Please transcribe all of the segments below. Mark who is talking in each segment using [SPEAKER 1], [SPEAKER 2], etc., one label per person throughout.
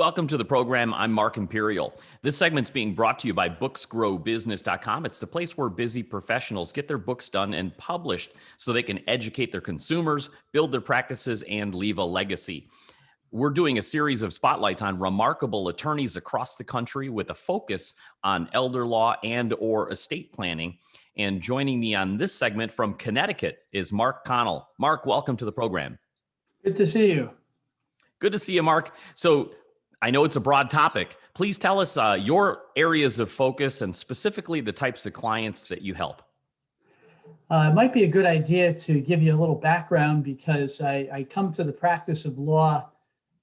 [SPEAKER 1] Welcome to the program. I'm Mark Imperial. This segment's being brought to you by booksgrowbusiness.com. It's the place where busy professionals get their books done and published so they can educate their consumers, build their practices, and leave a legacy. We're doing a series of spotlights on remarkable attorneys across the country with a focus on elder law and or estate planning. And joining me on this segment from Connecticut is Mark Connell. Mark, welcome to the program.
[SPEAKER 2] Good to see you.
[SPEAKER 1] Good to see you, Mark. So I know it's a broad topic. Please tell us your areas of focus and specifically the types of clients that you help.
[SPEAKER 2] It might be a good idea to give you a little background because I come to the practice of law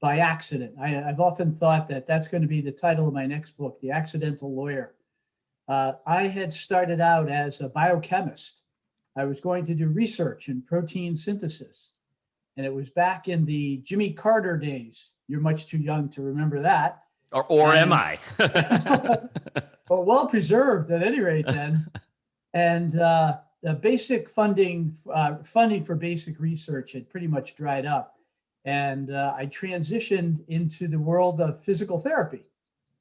[SPEAKER 2] by accident. I've often thought that that's going to be the title of my next book, The Accidental Lawyer. I had started out as a biochemist. I was going to do research in protein synthesis. And it was back in the Jimmy Carter days. You're much too young to remember that.
[SPEAKER 1] Or am I?
[SPEAKER 2] But well preserved at any rate then. And the basic funding for basic research had pretty much dried up. And I transitioned into the world of physical therapy.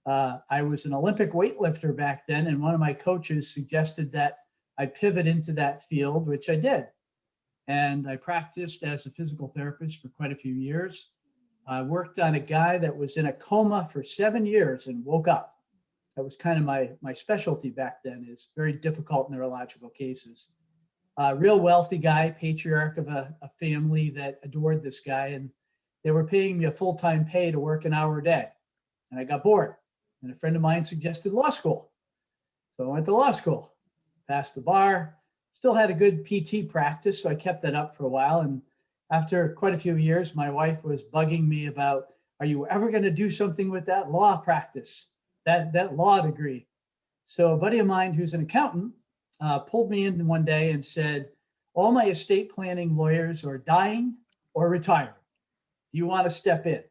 [SPEAKER 2] I was an Olympic weightlifter back then, and one of my coaches suggested that I pivot into that field, which I did. And I practiced as a physical therapist for quite a few years. I worked on a guy that was in a coma for 7 years and woke up. That was kind of my specialty back then, is very difficult neurological cases. Real wealthy guy, patriarch of a family that adored this guy. And they were paying me a full-time pay to work an hour a day. And I got bored. And a friend of mine suggested law school. So I went to law school, passed the bar. Still had a good PT practice, so I kept that up for a while. And after quite a few years, my wife was bugging me about, are you ever going to do something with that law practice, that law degree? So a buddy of mine who's an accountant pulled me in one day and said, all my estate planning lawyers are dying or retiring. Do you want to step in?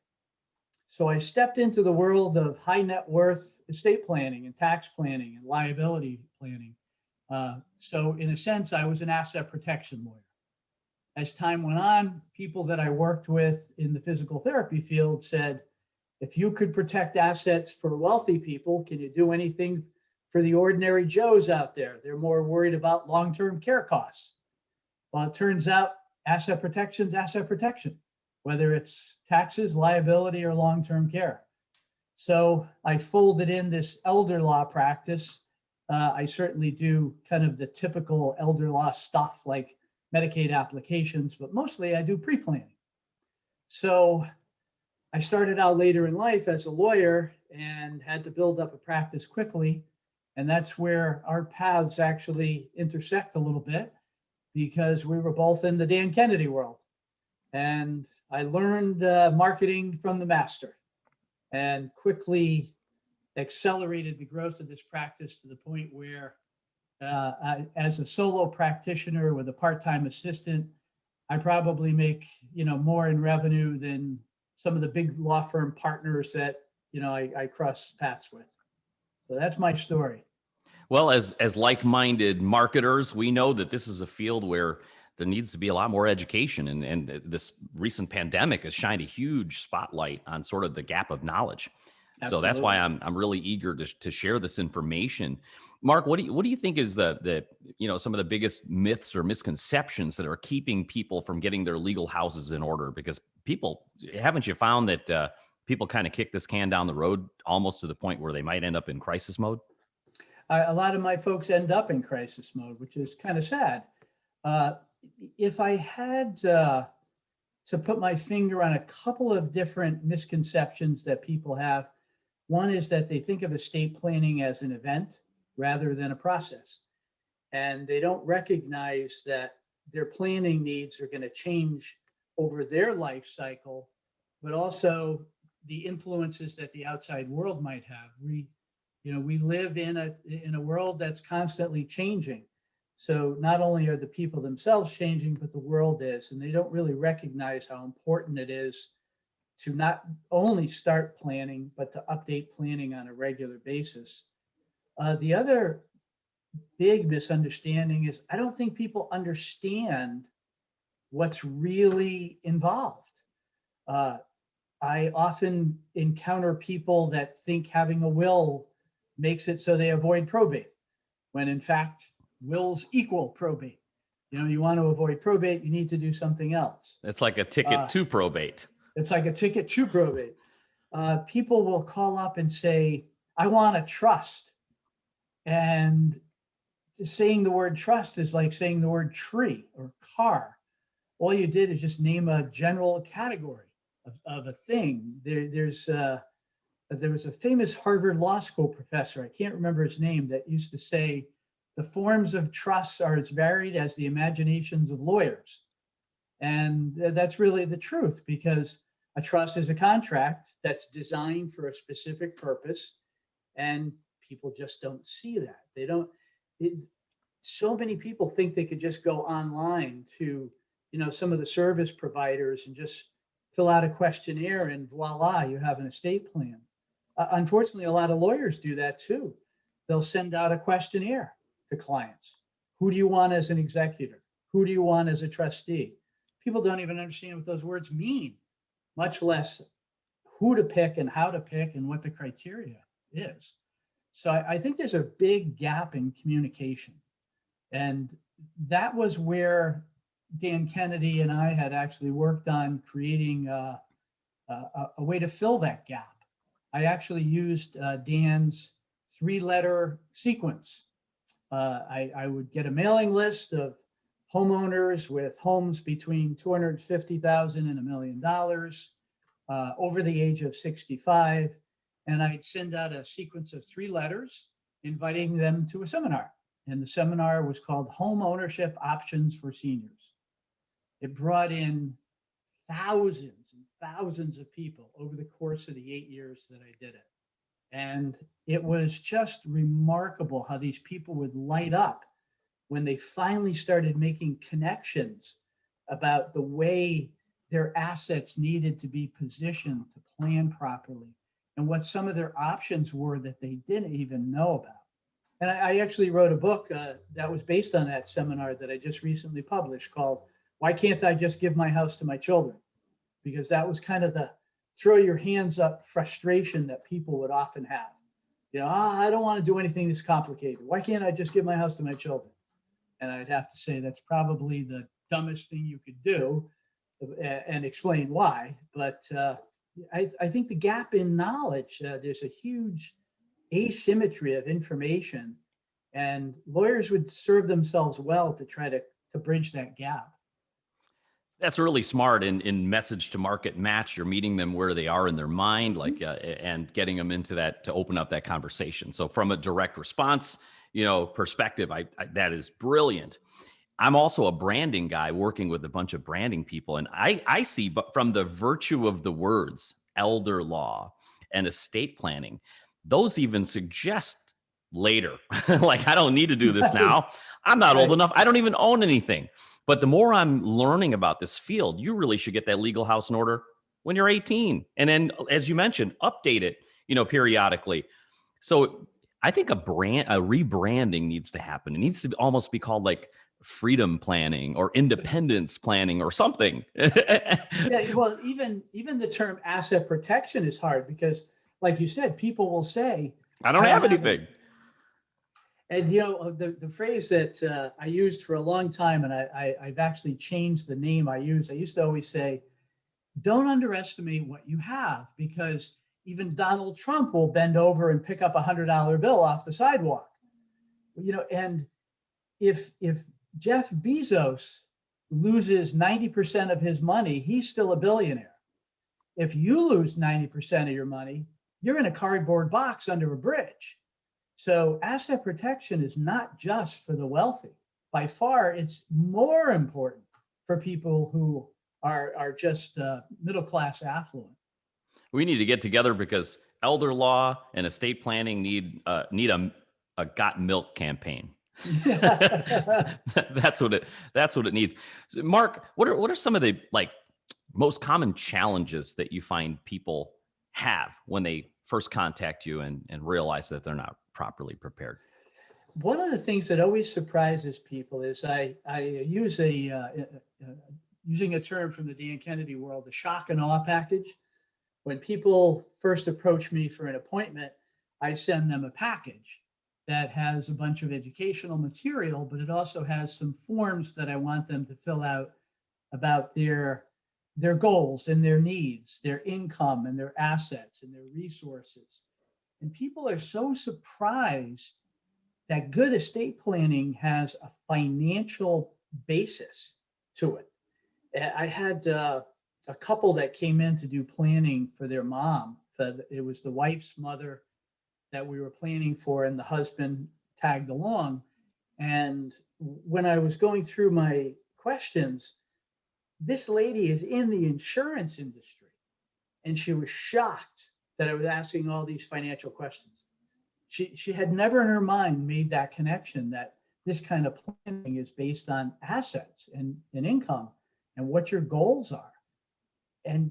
[SPEAKER 2] So I stepped into the world of high net worth estate planning and tax planning and liability planning. So in a sense, I was an asset protection lawyer. As time went on, people that I worked with in the physical therapy field said, if you could protect assets for wealthy people, can you do anything for the ordinary Joes out there? They're more worried about long-term care costs. Well, it turns out asset protection's asset protection, whether it's taxes, liability, or long-term care. So I folded in this elder law practice. I certainly do kind of the typical elder law stuff like Medicaid applications, but mostly I do pre-planning. So I started out later in life as a lawyer and had to build up a practice quickly. And that's where our paths actually intersect a little bit because we were both in the Dan Kennedy world. And I learned marketing from the master and quickly accelerated the growth of this practice to the point where as a solo practitioner with a part-time assistant, I probably make, more in revenue than some of the big law firm partners that, I cross paths with. So that's my story.
[SPEAKER 1] Well, as like-minded marketers, we know that this is a field where there needs to be a lot more education. And this recent pandemic has shined a huge spotlight on sort of the gap of knowledge. Absolutely. So that's why I'm really eager to share this information. Mark, what do you think is the some of the biggest myths or misconceptions that are keeping people from getting their legal houses in order? Because haven't you found that people kind of kick this can down the road almost to the point where they might end up in crisis mode?
[SPEAKER 2] A lot of my folks end up in crisis mode, which is kind of sad. If I had to put my finger on a couple of different misconceptions that people have, one is that they think of estate planning as an event rather than a process. And they don't recognize that their planning needs are going to change over their life cycle, but also the influences that the outside world might have. We live in a world that's constantly changing. So not only are the people themselves changing, but the world is, and they don't really recognize how important it is to not only start planning, but to update planning on a regular basis. The other big misunderstanding is I don't think people understand what's really involved. I often encounter people that think having a will makes it so they avoid probate, when in fact, wills equal probate. You want to avoid probate, you need to do something else.
[SPEAKER 1] It's like a ticket to probate.
[SPEAKER 2] It's like a ticket to probate. People will call up and say, I want a trust. And saying the word trust is like saying the word tree or car. All you did is just name a general category of a thing. There was a famous Harvard Law School professor, I can't remember his name, that used to say, the forms of trust are as varied as the imaginations of lawyers. And that's really the truth, because a trust is a contract that's designed for a specific purpose, and people just don't see that. They don't. So many people think they could just go online to, some of the service providers and just fill out a questionnaire and voila, you have an estate plan. Unfortunately, a lot of lawyers do that too. They'll send out a questionnaire to clients. Who do you want as an executor? Who do you want as a trustee? People don't even understand what those words mean, much less who to pick and how to pick and what the criteria is. So I think there's a big gap in communication. And that was where Dan Kennedy and I had actually worked on creating a way to fill that gap. I actually used Dan's 3-letter sequence. I would get a mailing list of homeowners with homes between $250,000 and $1 million over the age of 65. And I'd send out a sequence of 3 letters inviting them to a seminar. And the seminar was called Home Ownership Options for Seniors. It brought in thousands and thousands of people over the course of the 8 years that I did it. And it was just remarkable how these people would light up when they finally started making connections about the way their assets needed to be positioned to plan properly and what some of their options were that they didn't even know about. And I actually wrote a book that was based on that seminar that I just recently published called Why Can't I Just Give My House to My Children? Because that was kind of the throw your hands up frustration that people would often have. I don't want to do anything that's complicated. Why can't I just give my house to my children? And I'd have to say that's probably the dumbest thing you could do, and explain why. But I think the gap in knowledge, there's a huge asymmetry of information, and lawyers would serve themselves well to try to bridge that gap.
[SPEAKER 1] That's really smart in message to market match. You're meeting them where they are in their mind, like, and getting them into that to open up that conversation. So from a direct response, perspective, I that is brilliant. I'm also a branding guy working with a bunch of branding people. And I see, but from the virtue of the words, elder law and estate planning, those even suggest later, like, I don't need to do this now. I'm not old enough. I don't even own anything. But the more I'm learning about this field, you really should get that legal house in order when you're 18. And then, as you mentioned, update it, periodically. So I think a rebranding needs to happen. It needs to almost be called like freedom planning or independence planning or something.
[SPEAKER 2] Yeah, well, even the term asset protection is hard because, like you said, people will say,
[SPEAKER 1] I don't have anything.
[SPEAKER 2] And the phrase that I used for a long time, and I've actually changed the name I use. I used to always say, don't underestimate what you have, because even Donald Trump will bend over and pick up $100 bill off the sidewalk. And if Jeff Bezos loses 90% of his money, he's still a billionaire. If you lose 90% of your money, you're in a cardboard box under a bridge. So asset protection is not just for the wealthy. By far, it's more important for people who are just middle-class affluent.
[SPEAKER 1] We need to get together because elder law and estate planning need a got milk campaign. That's what it needs. So Mark, what are some of the most common challenges that you find people have when they first contact you and realize that they're not properly prepared?
[SPEAKER 2] One of the things that always surprises people is I use using a term from the Dan Kennedy world, the shock and awe package. When people first approach me for an appointment, I send them a package that has a bunch of educational material, but it also has some forms that I want them to fill out about their goals and their needs, their income and their assets and their resources. And people are so surprised that good estate planning has a financial basis to it. I had a couple that came in to do planning for their mom. It was the wife's mother that we were planning for, and the husband tagged along. And when I was going through my questions, this lady is in the insurance industry, and she was shocked that I was asking all these financial questions. She had never in her mind made that connection that this kind of planning is based on assets and income and what your goals are. And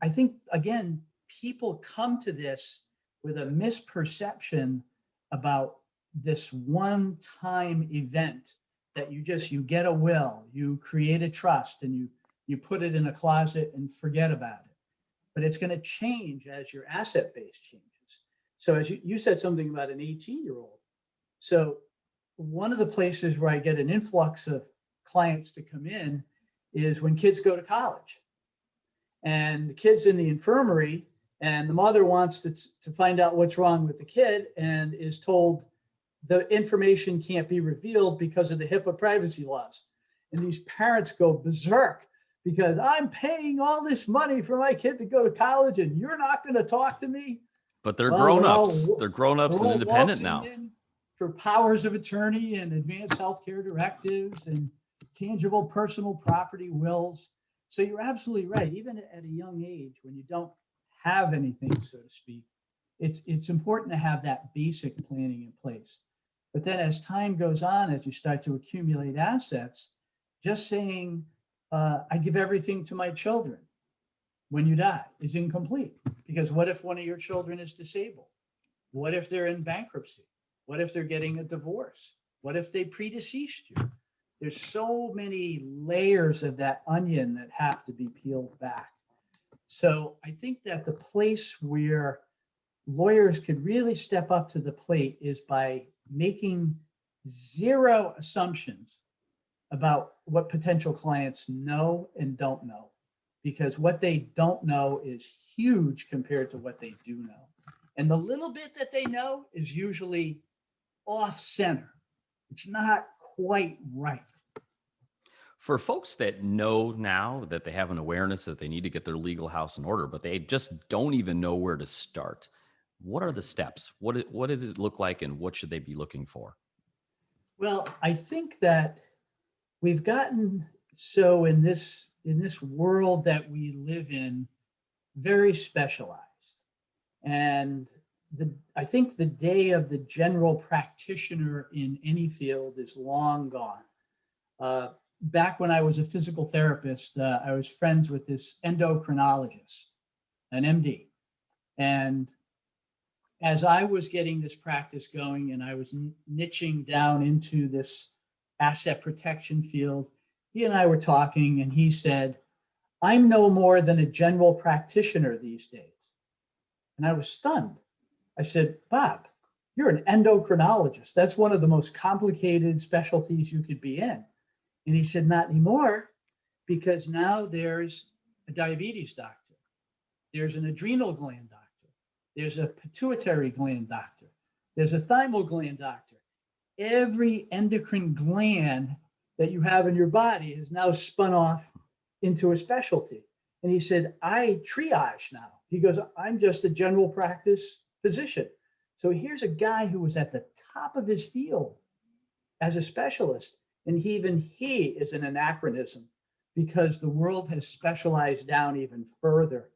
[SPEAKER 2] I think, again, people come to this with a misperception about this one-time event that you get a will, you create a trust, and you put it in a closet and forget about it. But it's going to change as your asset base changes. So as you said something about an 18-year-old. So one of the places where I get an influx of clients to come in is when kids go to college. And the kid's in the infirmary, and the mother wants to find out what's wrong with the kid and is told the information can't be revealed because of the HIPAA privacy laws. And these parents go berserk because I'm paying all this money for my kid to go to college and you're not going to talk to me.
[SPEAKER 1] But they're
[SPEAKER 2] Well,
[SPEAKER 1] grown-ups. They're grown-ups and
[SPEAKER 2] all
[SPEAKER 1] independent
[SPEAKER 2] waltzing
[SPEAKER 1] now.
[SPEAKER 2] in for powers of attorney and advanced healthcare directives and tangible personal property wills. So you're absolutely right. Even at a young age, when you don't have anything, so to speak, it's important to have that basic planning in place. But then as time goes on, as you start to accumulate assets, just saying, I give everything to my children when you die is incomplete. Because what if one of your children is disabled? What if they're in bankruptcy? What if they're getting a divorce? What if they predeceased you? There's so many layers of that onion that have to be peeled back. So I think that the place where lawyers could really step up to the plate is by making zero assumptions about what potential clients know and don't know, because what they don't know is huge compared to what they do know. And the little bit that they know is usually off center. It's not quite right.
[SPEAKER 1] For folks that know now that they have an awareness that they need to get their legal house in order, but they just don't even know where to start, what are the steps? What does it look like, and what should they be looking for?
[SPEAKER 2] Well, I think that we've gotten so in this world that we live in, very specialized. And I think the day of the general practitioner in any field is long gone. Back when I was a physical therapist, I was friends with this endocrinologist, an MD. And as I was getting this practice going and I was niching down into this asset protection field, he and I were talking, and he said, I'm no more than a general practitioner these days. And I was stunned. I said, Bob, you're an endocrinologist. That's one of the most complicated specialties you could be in. And he said, not anymore, because now there's a diabetes doctor. There's an adrenal gland doctor. There's a pituitary gland doctor. There's a thymal gland doctor. Every endocrine gland that you have in your body is now spun off into a specialty. And he said, I triage now. He goes, I'm just a general practice physician. So here's a guy who was at the top of his field as a specialist. And even he is an anachronism because the world has specialized down even further.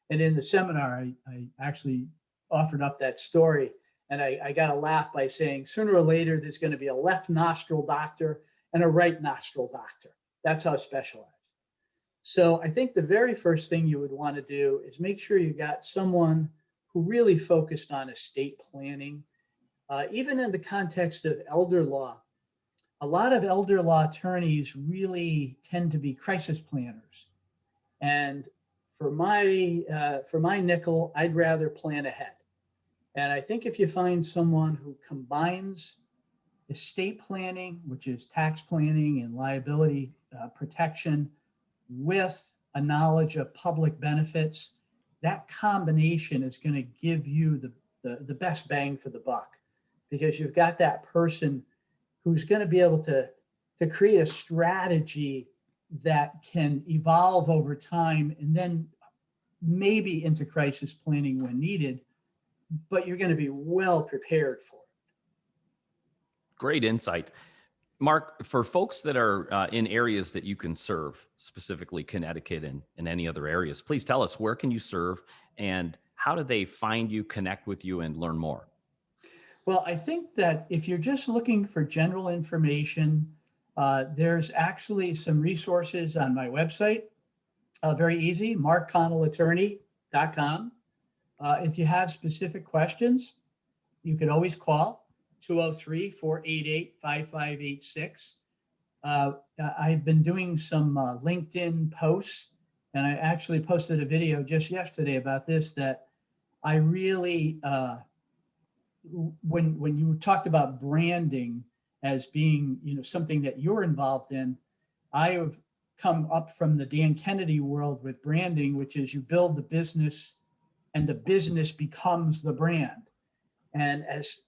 [SPEAKER 2] And in the seminar, I actually offered up that story. And I got a laugh by saying, sooner or later, there's going to be a left nostril doctor and a right nostril doctor. That's how specialized. So I think the very first thing you would want to do is make sure you got someone who really focused on estate planning. Even in the context of elder law, a lot of elder law attorneys really tend to be crisis planners. And for my nickel, I'd rather plan ahead. And I think if you find someone who combines estate planning, which is tax planning and liability protection, with a knowledge of public benefits, that combination is going to give you the best bang for the buck, because you've got that person who's going to be able to create a strategy that can evolve over time and then maybe into crisis planning when needed, but you're going to be well prepared for it.
[SPEAKER 1] Great insight. Mark, for folks that are in areas that you can serve, specifically Connecticut and any other areas, please tell us, where can you serve and how do they find you, connect with you, and learn more?
[SPEAKER 2] Well, I think that if you're just looking for general information, there's actually some resources on my website. Very easy, markconnelattorney.com. If you have specific questions, you can always call 203-488-5586. I've been doing some LinkedIn posts, and I actually posted a video just yesterday about this, that I really, when you talked about branding as being, something that you're involved in, I have come up from the Dan Kennedy world with branding, which is you build the business and the business becomes the brand. And as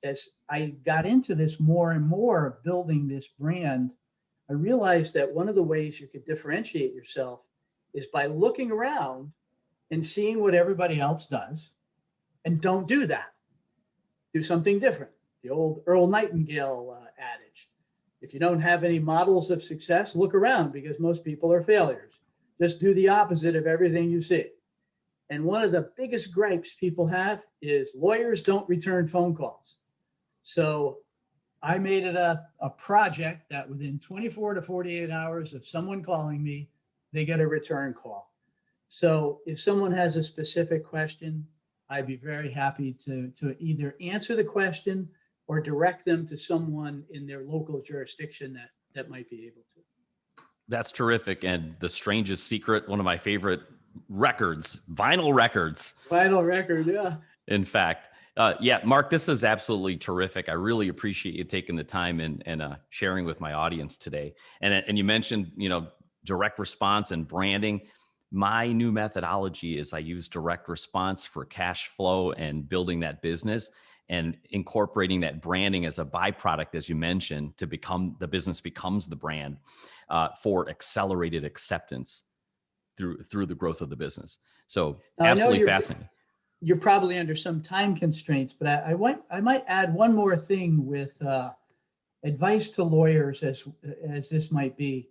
[SPEAKER 2] I got into this more and more of building this brand, I realized that one of the ways you could differentiate yourself is by looking around and seeing what everybody else does, and don't do that. Do something different. The old Earl Nightingale adage. If you don't have any models of success, look around, because most people are failures. Just do the opposite of everything you see. And one of the biggest gripes people have is lawyers don't return phone calls. So I made it a project that within 24 to 48 hours of someone calling me, they get a return call. So if someone has a specific question, I'd be very happy to either answer the question or direct them to someone in their local jurisdiction that might be able to.
[SPEAKER 1] That's terrific. And The Strangest Secret, one of my favorite records, vinyl records.
[SPEAKER 2] Vinyl record, yeah.
[SPEAKER 1] In fact, yeah, Mark, this is absolutely terrific. I really appreciate you taking the time and sharing with my audience today. And you mentioned, direct response and branding. My new methodology is I use direct response for cash flow and building that business, and incorporating that branding as a byproduct, as you mentioned, to become the business becomes the brand for accelerated acceptance through the growth of the business. So absolutely fascinating.
[SPEAKER 2] You're probably under some time constraints, but I might add one more thing with advice to lawyers, as this might be,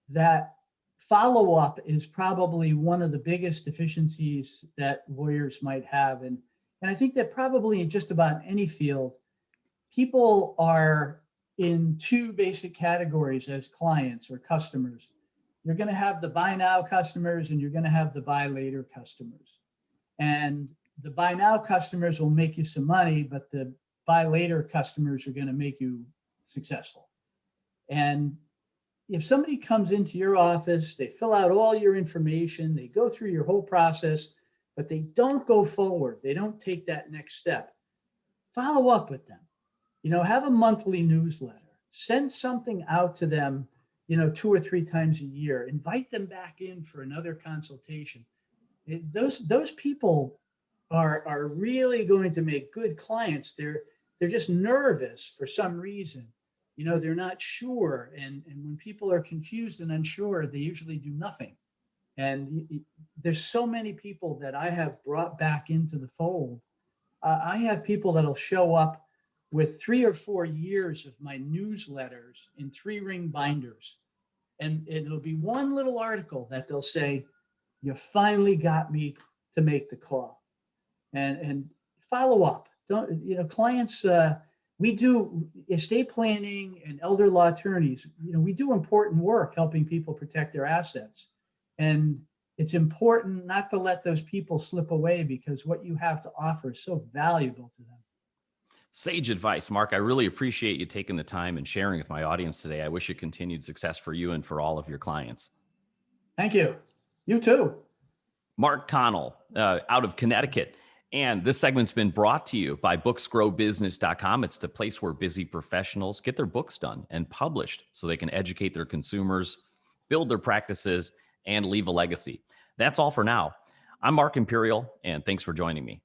[SPEAKER 2] that follow-up is probably one of the biggest deficiencies that lawyers might have. And I think that probably in just about any field, people are in two basic categories as clients or customers. You're going to have the buy now customers, and you're going to have the buy later customers. And the buy now customers will make you some money, but the buy later customers are going to make you successful. And if somebody comes into your office, they fill out all your information, they go through your whole process, but they don't go forward, they don't take that next step, follow up with them. Have a monthly newsletter, send something out to them, 2 or 3 times a year, invite them back in for another consultation. Those people are really going to make good clients. They're just nervous for some reason. They're not sure. And when people are confused and unsure, they usually do nothing. And there's so many people that I have brought back into the fold. I have people that'll show up with 3 or 4 years of my newsletters in 3-ring binders. And it'll be one little article that they'll say, "You finally got me to make the call." And follow up. Clients, we do estate planning and elder law attorneys. We do important work helping people protect their assets. And it's important not to let those people slip away, because what you have to offer is so valuable to them.
[SPEAKER 1] Sage advice, Mark. I really appreciate you taking the time and sharing with my audience today. I wish you continued success for you and for all of your clients.
[SPEAKER 2] Thank you. You too.
[SPEAKER 1] Mark Connell out of Connecticut. And this segment's been brought to you by booksgrowbusiness.com. It's the place where busy professionals get their books done and published so they can educate their consumers, build their practices, and leave a legacy. That's all for now. I'm Mark Imperial, and thanks for joining me.